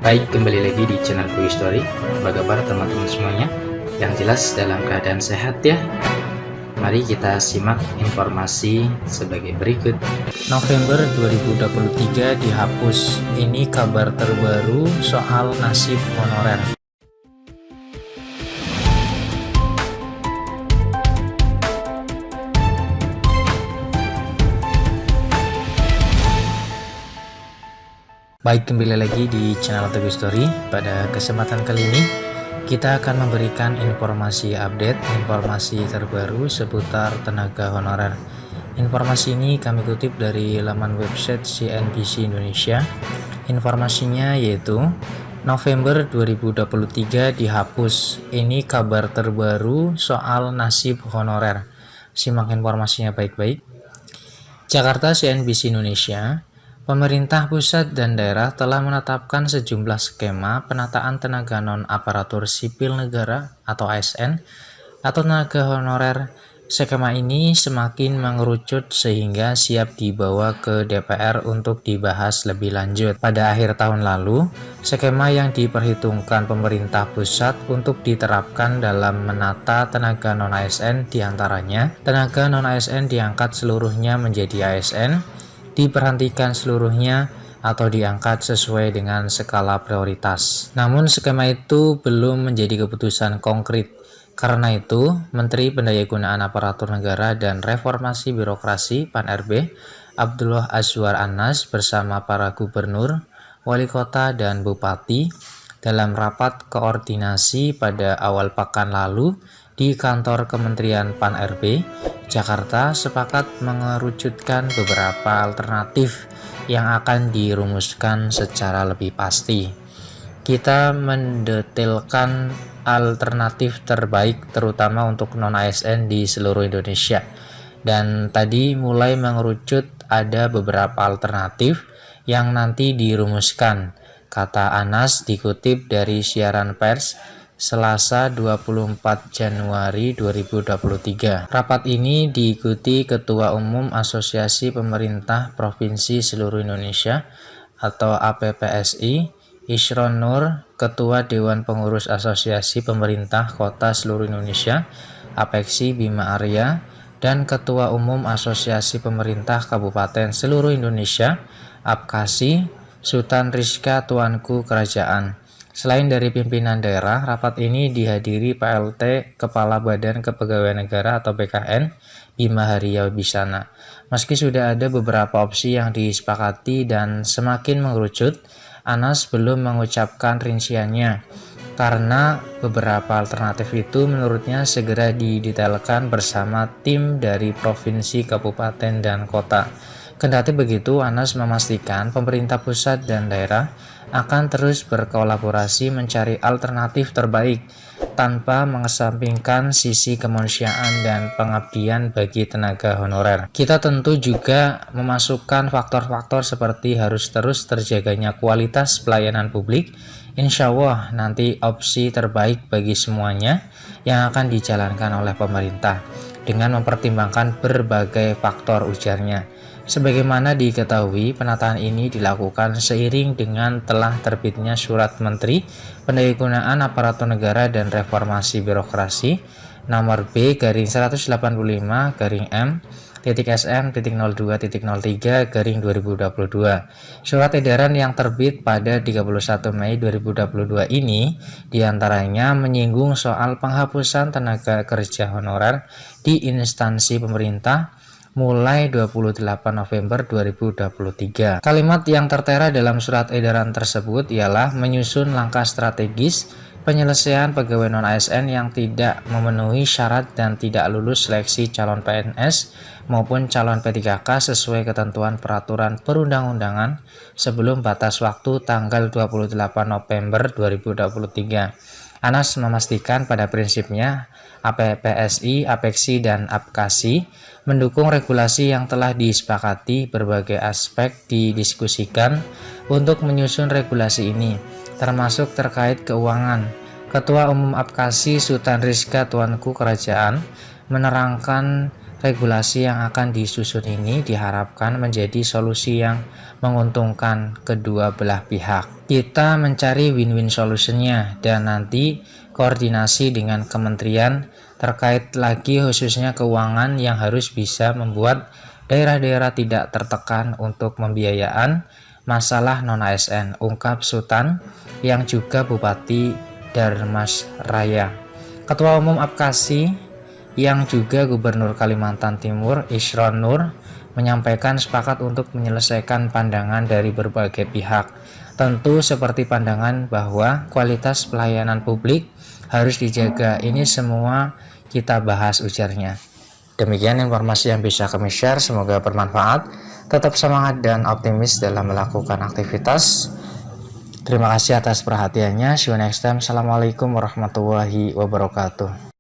Baik, kembali lagi di channel Quick Story. Apa kabar teman-teman semuanya? Yang jelas dalam keadaan sehat ya. Mari kita simak informasi sebagai berikut. November 2023 dihapus. Ini kabar terbaru soal nasib honorer. Baik, kembali lagi di channel Teguh Story. Pada kesempatan kali ini kita akan memberikan informasi update, informasi terbaru seputar tenaga honorer. Informasi ini kami kutip dari laman website CNBC Indonesia. Informasinya yaitu November 2023 dihapus. Ini kabar terbaru soal nasib honorer. Simak informasinya baik-baik. Jakarta, CNBC Indonesia. Pemerintah pusat dan daerah telah menetapkan sejumlah skema penataan tenaga non-aparatur sipil negara atau ASN atau tenaga honorer. Skema ini semakin mengerucut sehingga siap dibawa ke DPR untuk dibahas lebih lanjut. Pada akhir tahun lalu, skema yang diperhitungkan pemerintah pusat untuk diterapkan dalam menata tenaga non-ASN diantaranya tenaga non-ASN diangkat seluruhnya menjadi ASN, diperhentikan seluruhnya atau diangkat sesuai dengan skala prioritas. Namun skema itu belum menjadi keputusan konkret. Karena itu, Menteri Pendayagunaan Aparatur Negara dan Reformasi Birokrasi (PAN-RB) Abdullah Azwar Anas bersama para gubernur, wali kota dan bupati dalam rapat koordinasi pada awal pekan lalu di kantor Kementerian PAN-RB Jakarta sepakat mengerucutkan beberapa alternatif yang akan dirumuskan secara lebih pasti. Kita mendetailkan alternatif terbaik terutama untuk non-ASN di seluruh Indonesia. Dan tadi mulai mengerucut ada beberapa alternatif yang nanti dirumuskan, kata Anas dikutip dari siaran pers Selasa 24 Januari 2023. Rapat ini diikuti Ketua Umum Asosiasi Pemerintah Provinsi Seluruh Indonesia atau APPSI, Isron Nur, Ketua Dewan Pengurus Asosiasi Pemerintah Kota Seluruh Indonesia, APEKSI Bima Arya, dan Ketua Umum Asosiasi Pemerintah Kabupaten Seluruh Indonesia, APKASI, Sultan Rizka Tuanku Kerajaan. Selain dari pimpinan daerah, rapat ini dihadiri PLT Kepala Badan Kepegawaian Negara atau BKN, Bima Arya Wibisana. Meski sudah ada beberapa opsi yang disepakati dan semakin mengerucut, Anas belum mengucapkan rinciannya, karena beberapa alternatif itu menurutnya segera didetailkan bersama tim dari provinsi, kabupaten, dan kota. Kendati begitu, Anas memastikan pemerintah pusat dan daerah akan terus berkolaborasi mencari alternatif terbaik tanpa mengesampingkan sisi kemanusiaan dan pengabdian bagi tenaga honorer. Kita tentu juga memasukkan faktor-faktor seperti harus terus terjaganya kualitas pelayanan publik. Insya Allah nanti opsi terbaik bagi semuanya yang akan dijalankan oleh pemerintah dengan mempertimbangkan berbagai faktor, ujarnya. Sebagaimana diketahui, penataan ini dilakukan seiring dengan telah terbitnya Surat Menteri Pendayagunaan Aparatur Negara dan Reformasi Birokrasi nomor B/M.SM.02.03/2022. Surat edaran yang terbit pada 31 Mei 2022 ini diantaranya menyinggung soal penghapusan tenaga kerja honorer di instansi pemerintah mulai 28 November 2023. Kalimat yang tertera dalam surat edaran tersebut ialah menyusun langkah strategis penyelesaian pegawai non-ASN yang tidak memenuhi syarat dan tidak lulus seleksi calon PNS maupun calon P3K sesuai ketentuan peraturan perundang-undangan sebelum batas waktu tanggal 28 November 2023. Anas memastikan pada prinsipnya APPSI, APEKSI, dan APKASI mendukung regulasi yang telah disepakati. Berbagai aspek didiskusikan untuk menyusun regulasi ini, termasuk terkait keuangan. Ketua Umum APKASI Sultan Rizka Tuanku Kerajaan menerangkan regulasi yang akan disusun ini diharapkan menjadi solusi yang menguntungkan kedua belah pihak. Kita mencari win-win solutionnya dan nanti koordinasi dengan kementerian terkait lagi khususnya keuangan yang harus bisa membuat daerah-daerah tidak tertekan untuk pembiayaan masalah non-ASN, ungkap Sultan yang juga Bupati Darmas Raya. Ketua Umum APKASI yang juga Gubernur Kalimantan Timur Isron Nur menyampaikan sepakat untuk menyelesaikan pandangan dari berbagai pihak. Tentu seperti pandangan bahwa kualitas pelayanan publik harus dijaga. Ini semua kita bahas, ujarnya. Demikian informasi yang bisa kami share, semoga bermanfaat. Tetap semangat dan optimis dalam melakukan aktivitas. Terima kasih atas perhatiannya. See you next time. Assalamualaikum warahmatullahi wabarakatuh.